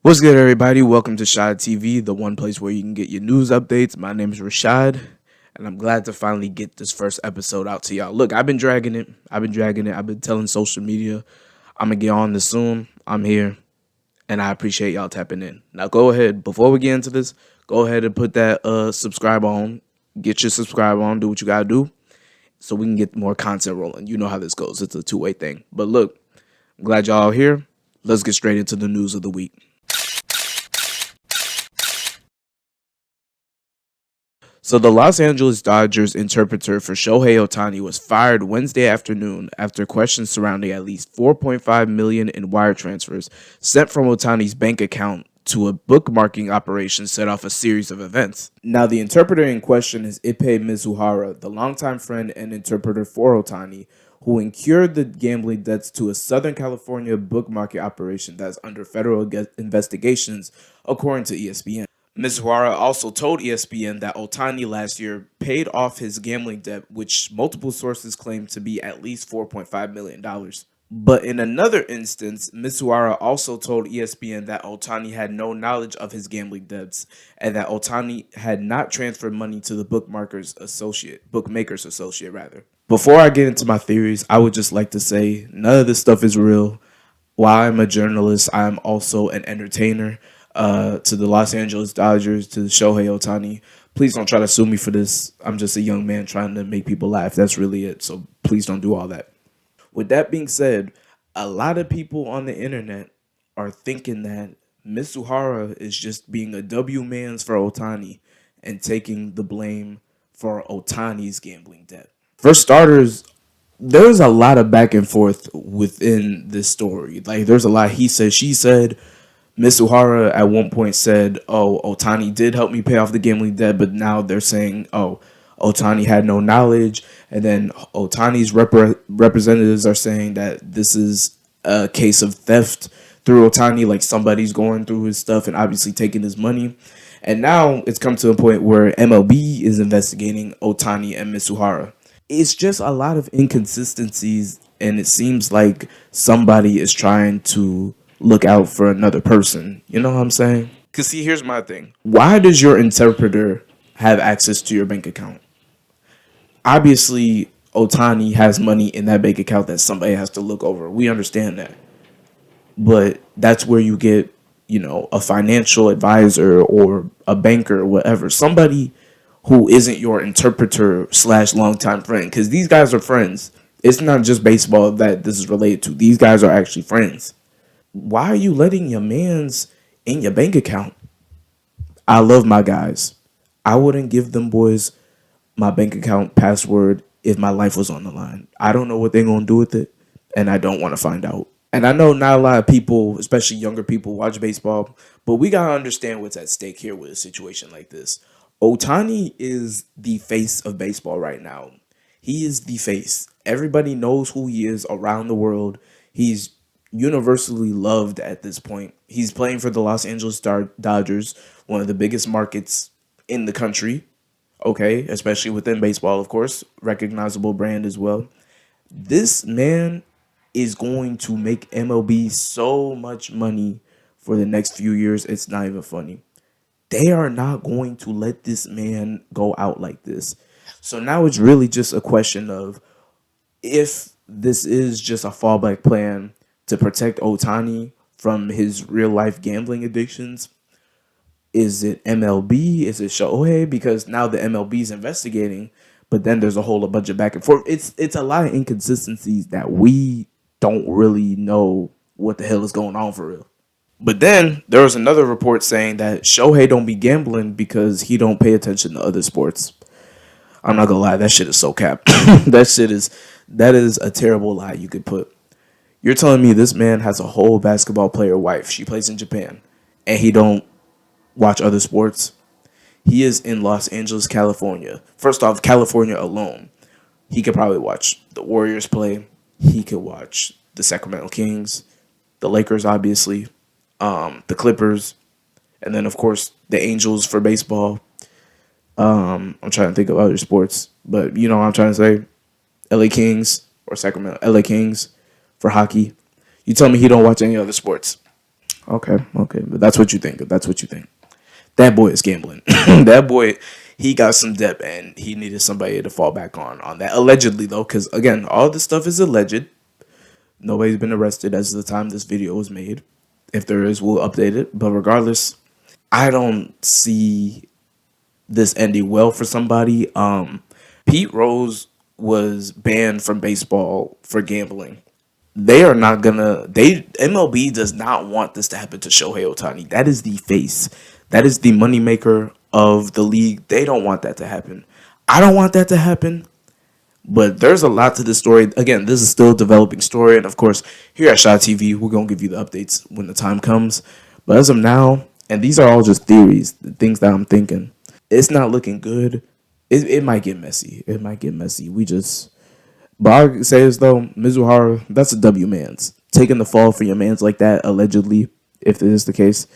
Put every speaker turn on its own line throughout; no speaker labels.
What's good, everybody? Welcome to SHADTV, the one place where you can get your news updates. My name is Rashad, and I'm glad to finally get this first episode out to y'all. Look, I've been dragging it. I've been telling social media I'm going to get on this soon. I'm here, and I appreciate y'all tapping in. Now, go ahead. Before we get into this, go ahead and put that subscribe on. Get your subscribe on. Do what you got to do so we can get more content rolling. You know how this goes. It's a two-way thing. But look, I'm glad y'all are here. Let's get straight into the news of the week. So the Los Angeles Dodgers interpreter for Shohei Ohtani was fired Wednesday afternoon after questions surrounding at least $4.5 million in wire transfers sent from Ohtani's bank account to a bookmarking operation set off a series of events. Now, the interpreter in question is Ippei Mizuhara, the longtime friend and interpreter for Ohtani, who incurred the gambling debts to a Southern California bookmarking operation that's under federal investigations, according to ESPN. Mizuhara also told ESPN that Ohtani last year paid off his gambling debt, which multiple sources claim to be at least $4.5 million. But in another instance, Mizuhara also told ESPN that Ohtani had no knowledge of his gambling debts and that Ohtani had not transferred money to the bookmakers associate. Before I get into my theories, I would just like to say none of this stuff is real. While I'm a journalist, I am also an entertainer. To the Los Angeles Dodgers, to Shohei Ohtani, please don't try to sue me for this. I'm just a young man trying to make people laugh. That's really it. So please don't do all that. With that being said, a lot of people on the internet are thinking that Mizuhara is just being a W mans for Ohtani and taking the blame for Ohtani's gambling debt. For starters, there's a lot of back and forth within this story. Like, there's a lot he said, she said. Mizuhara at one point said, "Oh, Ohtani did help me pay off the gambling debt," but now they're saying, "Oh, Ohtani had no knowledge." And then Ohtani's representatives are saying that this is a case of theft through Ohtani, like somebody's going through his stuff and obviously taking his money. And now it's come to a point where MLB is investigating Ohtani and Mizuhara. It's just a lot of inconsistencies, and it seems like somebody is trying to look out for another person. You know what I'm saying? Because, see, here's my thing. Why does your interpreter have access to your bank account? Obviously, Ohtani has money in that bank account that somebody has to look over. We understand that. But that's where you get, a financial advisor or a banker or whatever. Somebody who isn't your interpreter / longtime friend. Because these guys are friends. It's not just baseball that this is related to. These guys are actually friends. Why are you letting your mans in your bank account? I love my guys. I wouldn't give them boys my bank account password if my life was on the line. I don't know what they're going to do with it, and I don't want to find out. And I know not a lot of people, especially younger people, watch baseball, but we got to understand what's at stake here with a situation like this. Ohtani is the face of baseball right now. He is the face. Everybody knows who he is around the world. He's universally loved at this point. He's playing for the Los Angeles Dodgers, one of the biggest markets in the country, okay, especially within baseball, of course, recognizable brand as well. This man is going to make MLB so much money for the next few years. It's not even funny. They are not going to let this man go out like this. So now it's really just a question of if this is just a fallback plan to protect Ohtani from his real life gambling addictions. Is it MLB? Is it Shohei? Because now the MLB is investigating, but then there's a whole bunch of back and forth. It's a lot of inconsistencies that we don't really know what the hell is going on for real. But then there was another report saying that Shohei don't be gambling because he don't pay attention to other sports. I'm not gonna lie, that shit is so cap. that is a terrible lie you could put. You're telling me this man has a whole basketball player wife. She plays in Japan, and he don't watch other sports. He is in Los Angeles, California. First off, California alone, he could probably watch the Warriors play. He could watch the Sacramento Kings, the Lakers, obviously, the Clippers, and then of course the Angels for baseball. I'm trying to think of other sports, but you know what I'm trying to say. LA Kings or Sacramento, LA Kings for hockey. You tell me he don't watch any other sports. Okay, okay, but that's what you think. That's what you think. That boy is gambling. That boy, he got some debt and he needed somebody to fall back on that. Allegedly though, because again, all this stuff is alleged. Nobody's been arrested as of the time this video was made. If there is, we'll update it. But regardless, I don't see this ending well for somebody. Pete Rose was banned from baseball for gambling. They are not gonna. They MLB does not want this to happen to Shohei Ohtani. That is the face. That is the moneymaker of the league. They don't want that to happen. I don't want that to happen. But there's a lot to this story. Again, this is still a developing story, and of course, here at SHADTV, we're gonna give you the updates when the time comes. But as of now, and these are all just theories, the things that I'm thinking. It's not looking good. It might get messy. It might get messy. But I say this though, Mizuhara, that's a W man's. Taking the fall for your man's like that, allegedly, if it is the case,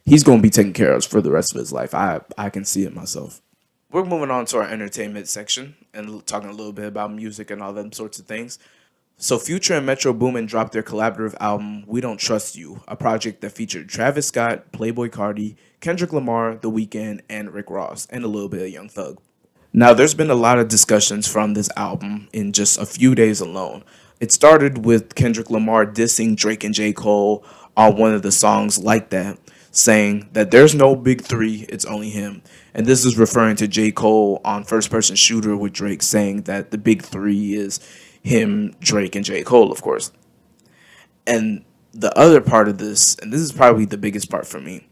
he's gonna be taken care of for the rest of his life. I can see it myself. We're moving on to our entertainment section and talking a little bit about music and all them sorts of things. So Future and Metro Boomin dropped their collaborative album "We Don't Trust You," a project that featured Travis Scott, Playboi Carti, Kendrick Lamar, The Weeknd, and Rick Ross, and a little bit of Young Thug. Now, there's been a lot of discussions from this album in just a few days alone. It started with Kendrick Lamar dissing Drake and J. Cole on one of the songs like that, saying that there's no big three, it's only him. And this is referring to J. Cole on First Person Shooter with Drake, saying that the big three is him, Drake, and J. Cole, of course. And the other part of this, and this is probably the biggest part for me,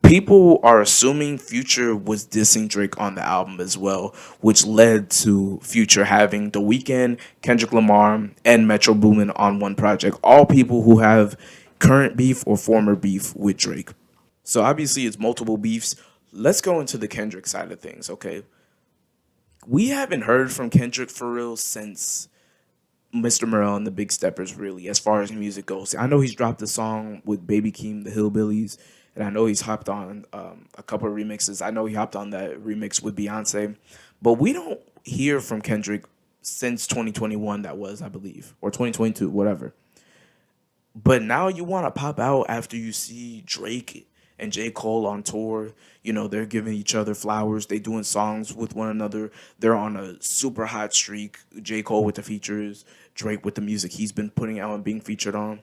people are assuming Future was dissing Drake on the album as well, which led to Future having The Weeknd, Kendrick Lamar, and Metro Boomin on one project. All people who have current beef or former beef with Drake. So obviously it's multiple beefs. Let's go into the Kendrick side of things, okay? We haven't heard from Kendrick for real since Mr. Morale and the Big Steppers, really, as far as music goes. I know he's dropped a song with Baby Keem, the Hillbillies, and I know he's hopped on a couple of remixes. I know he hopped on that remix with Beyonce, but we don't hear from Kendrick since 2021. That was, I believe, or 2022, whatever. But now you want to pop out after you see Drake and J. Cole on tour. You know, they're giving each other flowers. They doing songs with one another. They're on a super hot streak. J. Cole with the features, Drake with the music he's been putting out and being featured on.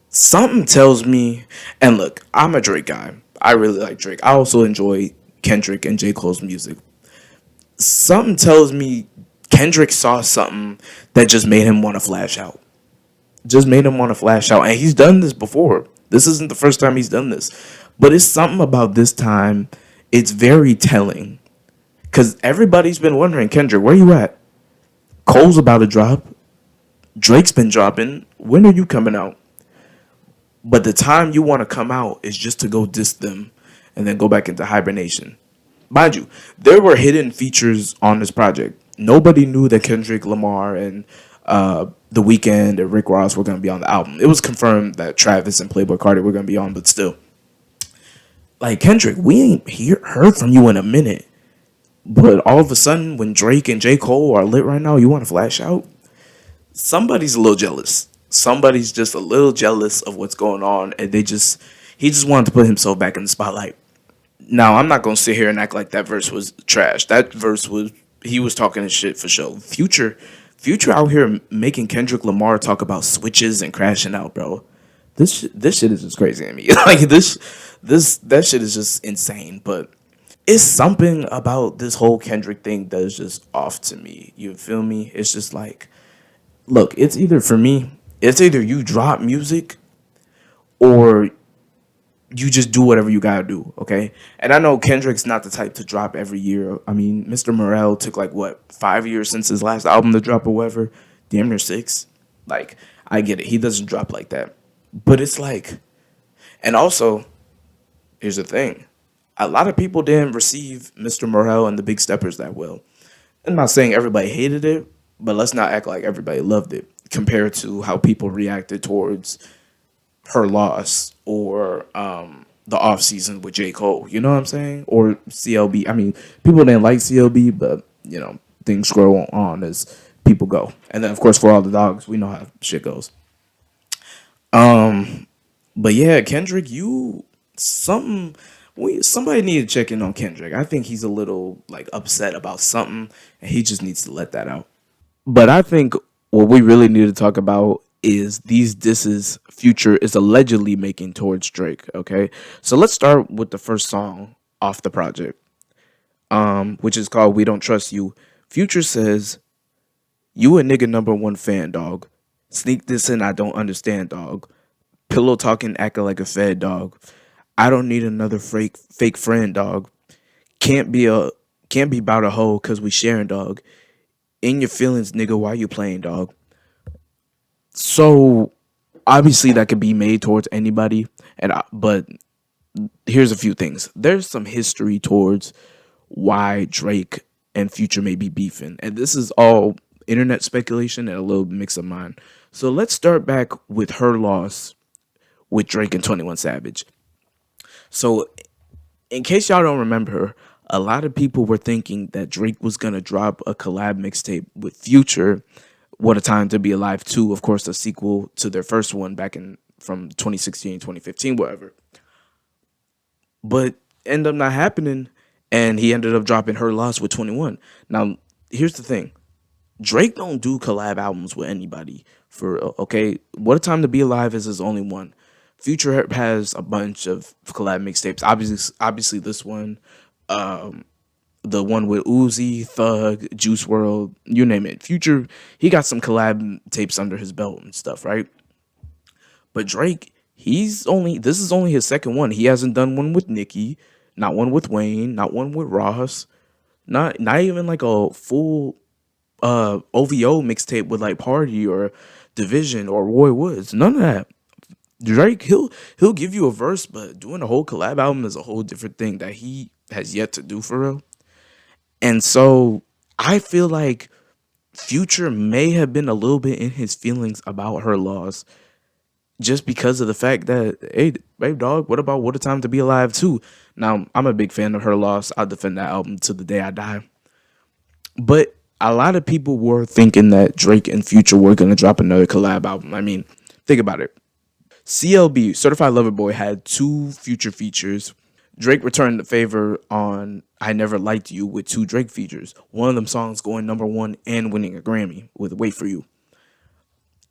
Something tells me, and look, I'm a Drake guy. I really like Drake. I also enjoy Kendrick and J. Cole's music. Something tells me Kendrick saw something that just made him want to flash out. Just made him want to flash out. And he's done this before. This isn't the first time he's done this. But it's something about this time. It's very telling. Because everybody's been wondering, Kendrick, where you at? Cole's about to drop. Drake's been dropping. When are you coming out? But the time you want to come out is just to go diss them and then go back into hibernation. Mind you, there were hidden features on this project. Nobody knew that Kendrick Lamar and The Weeknd and Rick Ross were going to be on the album. It was confirmed that Travis and Playboi Carti were going to be on, but still. Like, Kendrick, we ain't heard from you in a minute. But all of a sudden, when Drake and J. Cole are lit right now, you want to flash out? Somebody's a little jealous. Somebody's just a little jealous of what's going on, and he just wanted to put himself back in the spotlight. Now, I'm not gonna sit here and act like that verse was trash. That verse was he was talking his shit for sure. Future out here making Kendrick Lamar talk about switches and crashing out, bro. This shit is just crazy to me. Like that shit is just insane. But it's something about this whole Kendrick thing that is just off to me. You feel me? It's just like, look, it's either for me, it's either you drop music or you just do whatever you gotta do, okay? And I know Kendrick's not the type to drop every year. I mean, Mr. Morale took like what 5 years since his last album to drop or whatever, damn near 6. Like, I get it, he doesn't drop like that, but it's like, and also, here's the thing: a lot of people didn't receive Mr. Morale and the Big Steppers that well. I'm not saying everybody hated it, but let's not act like everybody loved it compared to how people reacted towards her loss or the off season with J. Cole. You know what I'm saying? Or CLB. I mean, people didn't like CLB, but you know, things grow on as people go. And then of course for all the dogs, we know how shit goes. But yeah, Kendrick, you something. Somebody need to check in on Kendrick. I think he's a little like upset about something, and he just needs to let that out. But I think what we really need to talk about is these disses Future is allegedly making towards Drake. Okay, so let's start with the first song off the project, which is called "We Don't Trust You." Future says, "You a nigga number one fan, dog. Sneak this in, I don't understand, dog. Pillow talking, acting like a fed dog. I don't need another fake friend, dog. Can't be a can't be about a hoe cause we sharing, dog. In your feelings, nigga, why you playing, dog?" So obviously that could be made towards anybody, but here's a few things. There's some history towards why Drake and Future may be beefing, and this is all internet speculation and a little mix of mine. So let's start back with her loss with Drake and 21 Savage. So in case y'all don't remember, a lot of people were thinking that Drake was gonna drop a collab mixtape with Future, "What a Time to Be Alive 2," of course, a sequel to their first one back in from 2016, 2015, whatever. But ended up not happening, and he ended up dropping Her Loss with 21. Now, here's the thing. Drake don't do collab albums with anybody. Okay, "What a Time to Be Alive" is his only one. Future has a bunch of collab mixtapes. Obviously this one, the one with Uzi, Thug, Juice World, you name it. Future, he got some collab tapes under his belt and stuff, right? But Drake, this is only his second one. He hasn't done one with Nicki, not one with Wayne, not one with Ross, not even like a full OVO mixtape with like Party or Division or Roy Woods. None of that. Drake, he'll give you a verse, but doing a whole collab album is a whole different thing that he has yet to do for real. And so I feel like Future may have been a little bit in his feelings about Her Loss just because of the fact that, hey dog, what about What a Time to Be Alive too? Now, I'm a big fan of Her Loss. I'll defend that album to the day I die. But a lot of people were thinking that Drake and Future were going to drop another collab album. I mean, think about it. CLB, Certified Lover Boy, had two Future features. Drake returned the favor on "I Never Liked You" with two Drake features. One of them songs going number one and winning a Grammy with "Wait for You."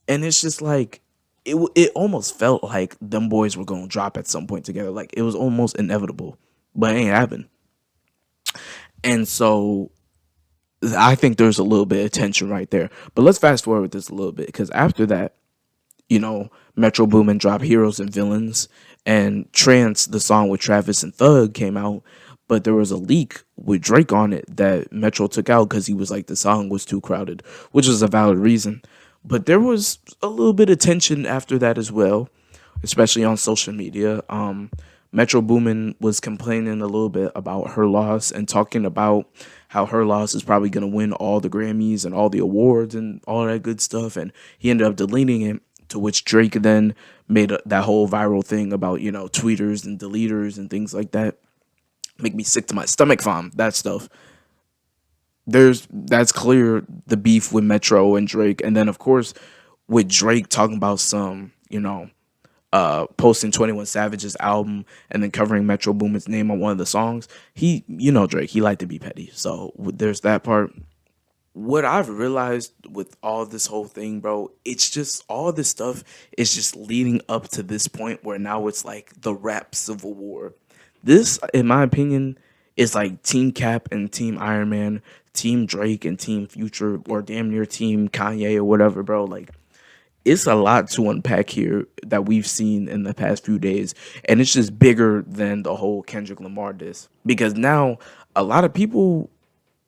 And it's just like, it almost felt like them boys were going to drop at some point together. Like it was almost inevitable, but it ain't happened. And so I think there's a little bit of tension right there. But let's fast forward this a little bit, because after that, Metro Boomin dropped "Heroes and Villains," and "Trance," the song with Travis and Thug, came out. But there was a leak with Drake on it that Metro took out because he was like, the song was too crowded, which was a valid reason. But there was a little bit of tension after that as well, especially on social media. Metro Boomin was complaining a little bit about Her Loss and talking about how Her Loss is probably going to win all the Grammys and all the awards and all that good stuff. And he ended up deleting it, to which Drake then made that whole viral thing about, tweeters and deleters and things like that. Make me sick to my stomach, fam. That stuff. That's clear, the beef with Metro and Drake. And then, of course, with Drake talking about some, posting 21 Savage's album and then covering Metro Boomin's name on one of the songs. Drake, he liked to be petty. So there's that part. What I've realized with all this whole thing, bro, it's just all this stuff is just leading up to this point where now it's like the rap civil war. This, in my opinion, is like Team Cap and Team Iron Man, Team Drake and Team Future, or damn near Team Kanye or whatever, bro. Like, it's a lot to unpack here that we've seen in the past few days, and it's just bigger than the whole Kendrick Lamar diss, because now a lot of people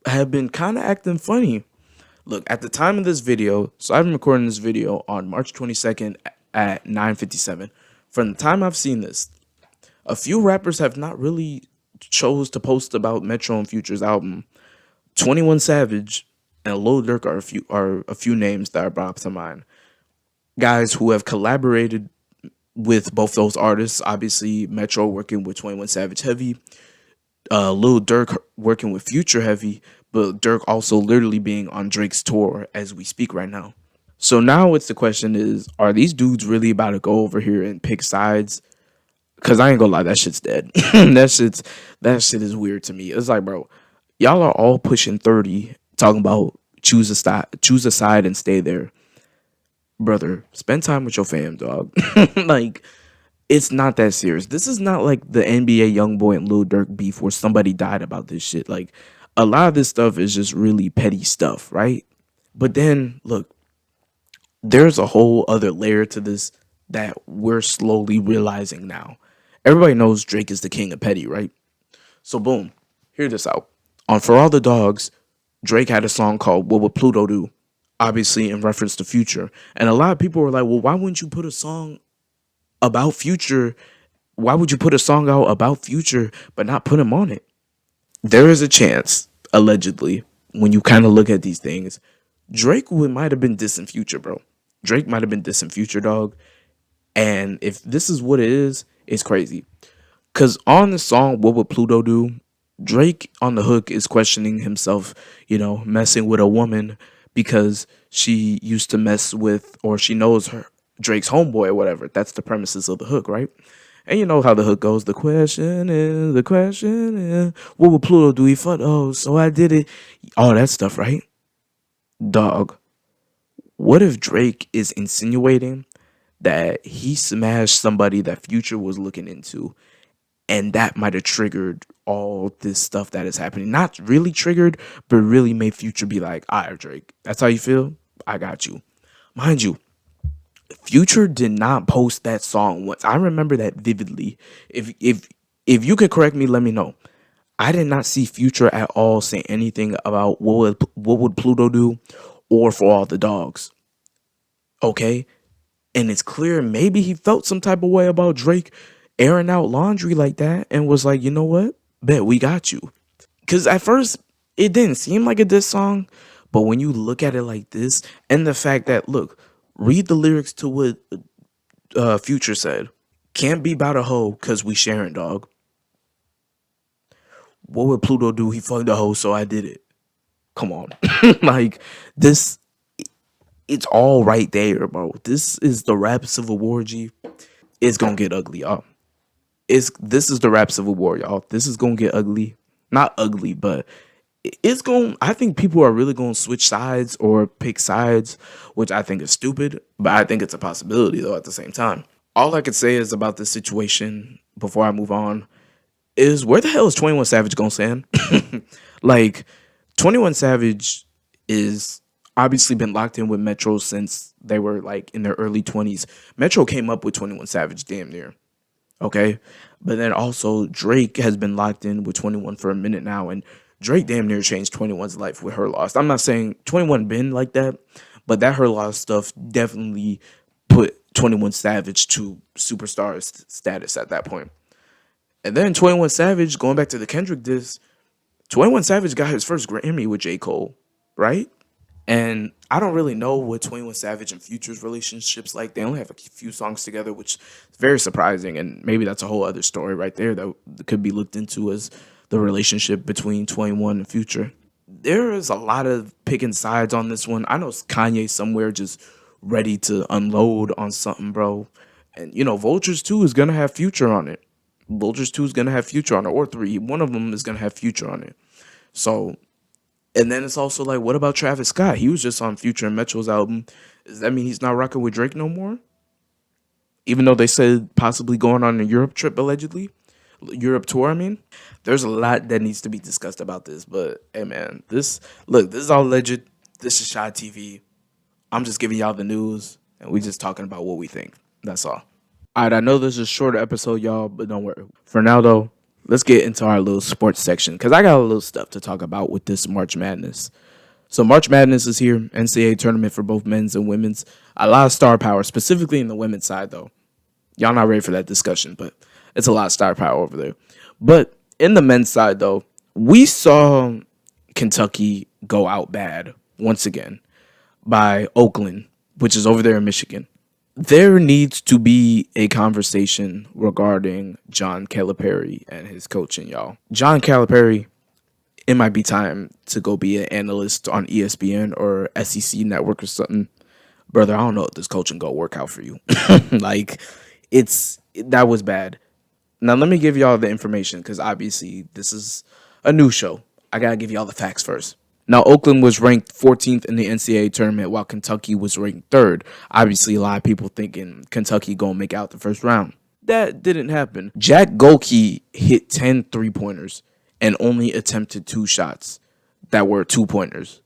have been kind of acting funny. Look, at the time of this video, so I've been recording this video on March 22nd at 9:57. From the time I've seen this, a few rappers have not really chose to post about Metro and Future's album. 21 Savage and Lil Durk are a few names that are brought up to mind. Guys who have collaborated with both those artists. Obviously, Metro working with 21 Savage heavy, Lil Durk working with Future heavy, but Durk also literally being on Drake's tour as we speak right now. So now it's the question is, are these dudes really about to go over here and pick sides? Cause I ain't gonna lie, that shit's dead. That shit is weird to me. It's like, bro, y'all are all pushing 30, talking about choose a side and stay there. Brother, spend time with your fam, dog. Like, it's not that serious. This is not like the NBA YoungBoy and Lil Durk beef where somebody died about this shit. Like, a lot of this stuff is just really petty stuff, right? But then look, there's a whole other layer to this that we're slowly realizing now. Everybody knows Drake is the king of petty, right? So boom, hear this out. On For All the Dogs, Drake had a song called What Would Pluto Do? Obviously in reference to Future. And a lot of people were like, well, why wouldn't you put a song about Future? Why would you put a song out about Future but not put him on it? There is a chance, allegedly, when you kind of look at these things, Drake might have been dissing Future, bro. Drake might have been dissing Future, dog. And if this is what it is, it's crazy. Because on the song, What Would Pluto Do? Drake on the hook is questioning himself, messing with a woman because she used to mess with, or she knows Drake's homeboy or whatever. That's the premises of the hook, right? And you know how the hook goes. The question is, what would Pluto do? He fucked, oh, so I did it. All that stuff, right? Dog, what if Drake is insinuating that he smashed somebody that Future was looking into, and that might have triggered all this stuff that is happening? Not really triggered, but really made Future be like, all right, Drake, that's how you feel? I got you. Mind you, Future did not post that song once. I remember that vividly. If you could correct me, let me know. I did not see Future at all say anything about what would Pluto do or For All the Dogs. Okay? And it's clear maybe he felt some type of way about Drake airing out laundry like that and was like, you know what? Bet we got you. Because at first, it didn't seem like a diss song. But when you look at it like this, and the fact that, look, read the lyrics to what Future said. Can't be about a hoe because we sharing, dog. What would Pluto do? He fucked a hoe, so I did it. Come on. Like, this, it's all right there, bro. This is the rap civil war, G. It's gonna get ugly, y'all. This is the rap civil war, y'all. This is gonna get ugly. Not ugly, but it's going, I think people are really going to switch sides or pick sides, which I think is stupid, but I think it's a possibility though at the same time. All I could say is about this situation before I move on is, where the hell is 21 Savage going to stand? Like, 21 Savage is obviously been locked in with Metro since they were like in their early 20s. Metro came up with 21 Savage damn near. Okay. But then also Drake has been locked in with 21 for a minute now, and Drake damn near changed 21's life with Her Lost. I'm not saying 21 been like that, but that Her Lost stuff definitely put 21 Savage to superstar status at that point. And then 21 Savage, going back to the Kendrick diss, 21 Savage got his first Grammy with J. Cole, right? And I don't really know what 21 Savage and Future's relationships like. They only have a few songs together, which is very surprising. And maybe that's a whole other story right there that could be looked into as the relationship between 21 and Future. There is a lot of picking sides on this one. I know Kanye somewhere just ready to unload on something, bro. And, Vultures 2 is going to have Future on it. Vultures 2 is going to have Future on it, or 3. One of them is going to have Future on it. So, and then it's also like, what about Travis Scott? He was just on Future and Metro's album. Does that mean he's not rocking with Drake no more? Even though they said possibly going on a Europe trip, allegedly. Europe tour, I mean. There's a lot that needs to be discussed about this. But, hey, man, this is all alleged. This is SHADTV. I'm just giving y'all the news, and we just talking about what we think. That's all. All right, I know this is a shorter episode, y'all, but don't worry. For now, though, let's get into our little sports section, because I got a little stuff to talk about with this March Madness. So March Madness is here, NCAA tournament for both men's and women's. A lot of star power, specifically in the women's side, though. Y'all not ready for that discussion, but it's a lot of star power over there. But in the men's side, though, we saw Kentucky go out bad once again by Oakland, which is over there in Michigan. There needs to be a conversation regarding John Calipari and his coaching, y'all. John Calipari, it might be time to go be an analyst on ESPN or SEC Network or something. brother, I don't know if this coaching gonna work out for you. Like, that was bad. Now let me give y'all the information because obviously this is a new show. I gotta give y'all the facts first. Now Oakland was ranked 14th in the NCAA tournament while Kentucky was ranked third. Obviously, a lot of people thinking Kentucky gonna make out the first round. That didn't happen. Jack Golke hit 10 3-pointers and only attempted 2 shots that were 2-pointers.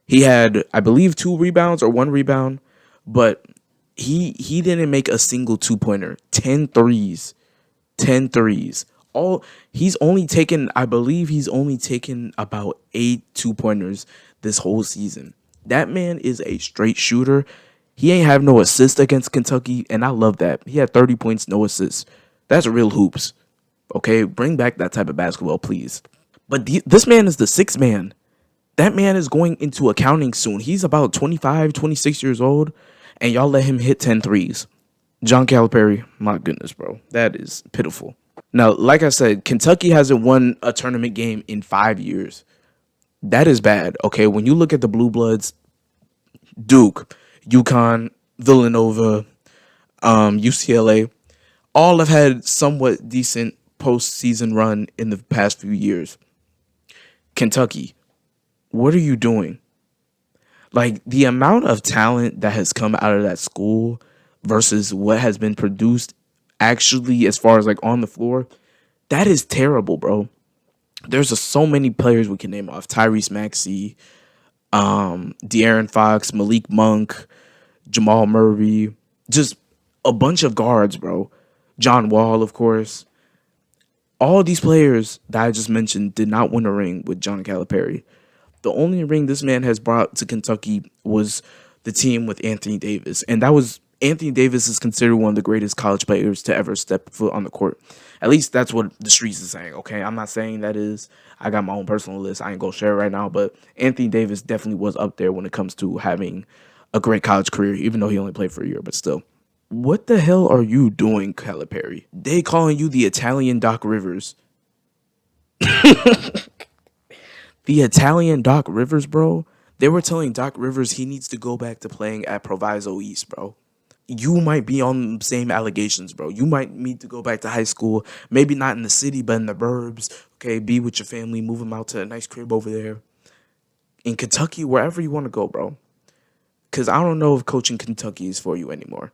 He had, I believe, 2 rebounds or 1 rebound, but he didn't make a single 2-pointer. 10 threes. 10 threes. I believe he's only taken about 8 2-pointers this whole season. That man is a straight shooter. He ain't have no assist against Kentucky, and I love that. He had 30 points, no assists. That's real hoops. Okay, bring back that type of basketball, please. But this man is the sixth man. That man is going into accounting soon. He's about 25, 26 years old, and y'all let him hit 10 threes. John Calipari, my goodness, bro. That is pitiful. Now, like I said, Kentucky hasn't won a tournament game in 5 years. That is bad, okay? When you look at the Blue Bloods, Duke, UConn, Villanova, UCLA, all have had somewhat decent postseason run in the past few years. Kentucky, what are you doing? Like, the amount of talent that has come out of that school versus what has been produced actually as far as like on the floor, that is terrible, bro. There's so many players we can name off. Tyrese Maxey, De'Aaron Fox, Malik Monk, Jamal Murray, just a bunch of guards, bro. John Wall, of course. All these players that I just mentioned did not win a ring with John Calipari. The only ring this man has brought to Kentucky was the team with Anthony Davis. And Anthony Davis is considered one of the greatest college players to ever step foot on the court. At least that's what the streets is saying, okay? I'm not saying that is. I got my own personal list. I ain't going to share it right now. But Anthony Davis definitely was up there when it comes to having a great college career, even though he only played for a year. But still. What the hell are you doing, Calipari? They calling you the Italian Doc Rivers. The Italian Doc Rivers, bro. They were telling Doc Rivers he needs to go back to playing at Proviso East, bro. You might be on the same allegations, bro. You might need to go back to high school. Maybe not in the city, but in the burbs. Okay, be with your family. Move them out to a nice crib over there. In Kentucky, wherever you want to go, bro. Because I don't know if coaching Kentucky is for you anymore.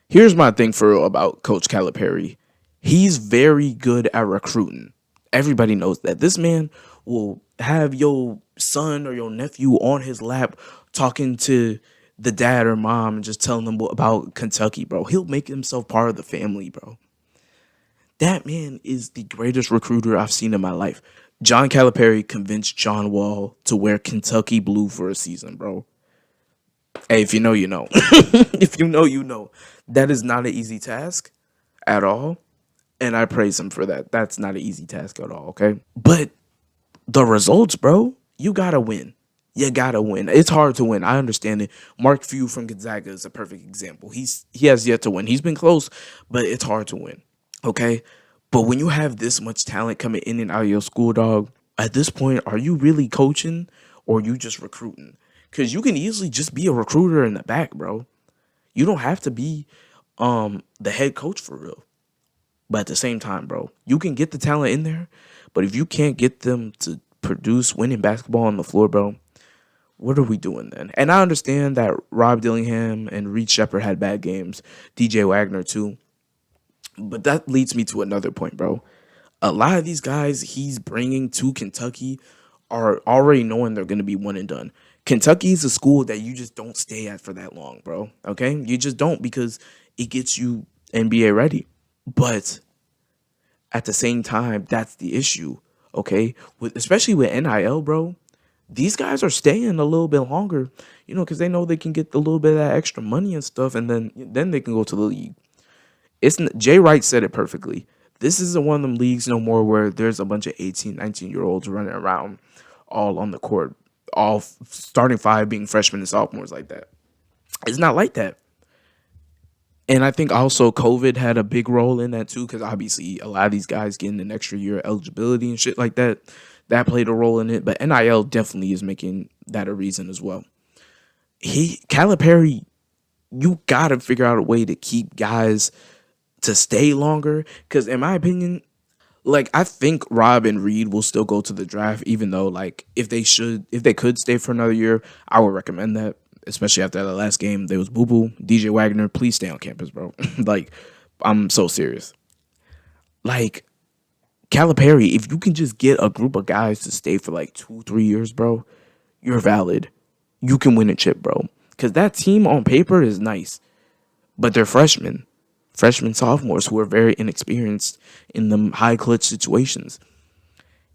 Here's my thing for real about Coach Calipari. He's very good at recruiting. Everybody knows that. This man will have your son or your nephew on his lap talking to the dad or mom and just telling them about Kentucky, bro. He'll make himself part of the family, bro. That man is the greatest recruiter I've seen in my life. John Calipari convinced John Wall to wear Kentucky blue for a season, bro. Hey, if you know, you know. If you know, you know. That is not an easy task at all. And I praise him for that. That's not an easy task at all, okay? But the results, bro, you gotta win. You gotta win. It's hard to win. I understand it. Mark Few from Gonzaga is a perfect example. He has yet to win. He's been close, but it's hard to win. Okay? But when you have this much talent coming in and out of your school, dog, at this point, are you really coaching or are you just recruiting? Because you can easily just be a recruiter in the back, bro. You don't have to be the head coach for real. But at the same time, bro, you can get the talent in there, but if you can't get them to produce winning basketball on the floor, bro, what are we doing then? And I understand that Rob Dillingham and Reed Shepherd had bad games, DJ Wagner too. But that leads me to another point, bro. A lot of these guys he's bringing to Kentucky are already knowing they're going to be one and done. Kentucky is a school that you just don't stay at for that long, bro. Okay? You just don't because it gets you NBA ready. But at the same time, that's the issue, okay? Especially with NIL, bro. These guys are staying a little bit longer, because they know they can get a little bit of that extra money and stuff, and then they can go to the league. Jay Wright said it perfectly. This isn't one of them leagues no more where there's a bunch of 18, 19-year-olds running around all on the court, all starting five being freshmen and sophomores like that. It's not like that. And I think also COVID had a big role in that too, because obviously a lot of these guys getting an extra year of eligibility and shit like that, that played a role in it. But NIL definitely is making that a reason as well. Calipari You gotta figure out a way to keep guys to stay longer. Because in my opinion, like I think Rob and Reed will still go to the draft, even though like if they could stay for another year, I would recommend that. Especially after the last game, there was Boo Boo, DJ Wagner. Please stay on campus, bro. Like, I'm so serious. Like Calipari, if you can just get a group of guys to stay for like 2, 3 years, bro, you're valid. You can win a chip, bro. Because that team on paper is nice, but they're freshmen, sophomores who are very inexperienced in the high clutch situations.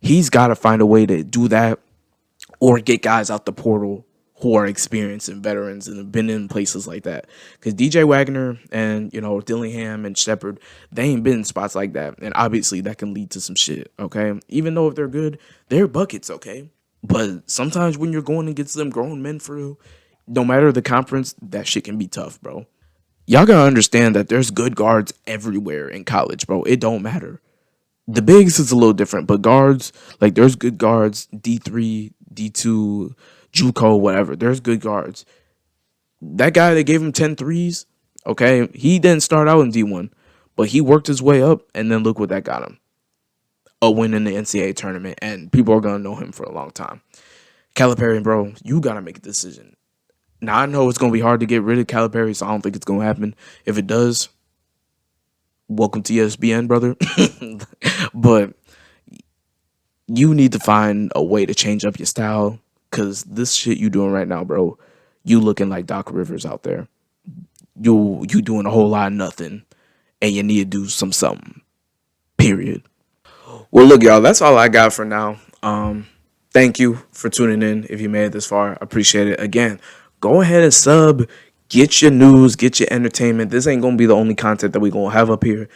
He's got to find a way to do that or get guys out the portal who are experienced and veterans and have been in places like that. Because DJ Wagner and, Dillingham and Shepard, they ain't been in spots like that. And obviously that can lead to some shit, okay? Even though if they're good, they're buckets, okay? But sometimes when you're going against them grown men for real, no matter the conference, that shit can be tough, bro. Y'all gotta understand that there's good guards everywhere in college, bro. It don't matter. The bigs is a little different, but guards, like there's good guards, D3, D2, JUCO, whatever. There's good guards. That guy that gave him 10 threes, okay, he didn't start out in D1, but he worked his way up, and then look what that got him. A win in the NCAA tournament, and people are going to know him for a long time. Calipari, bro, you got to make a decision. Now, I know it's going to be hard to get rid of Calipari, so I don't think it's going to happen. If it does, welcome to ESPN, brother. But you need to find a way to change up your style, because this shit you doing right now, bro, you looking like Doc Rivers out there. You doing a whole lot of nothing, and you need to do something. Period. Well, look, y'all, that's all I got for now. Thank you for tuning in. If you made it this far, I appreciate it. Again, go ahead and sub, get your news, get your entertainment. This ain't gonna be the only content that we gonna have up here.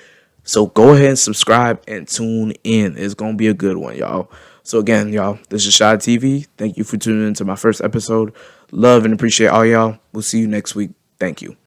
So go ahead and subscribe and tune in. It's gonna be a good one, y'all. So again, y'all, this is SHADTV. Thank you for tuning in to my first episode. Love and appreciate all y'all. We'll see you next week. Thank you.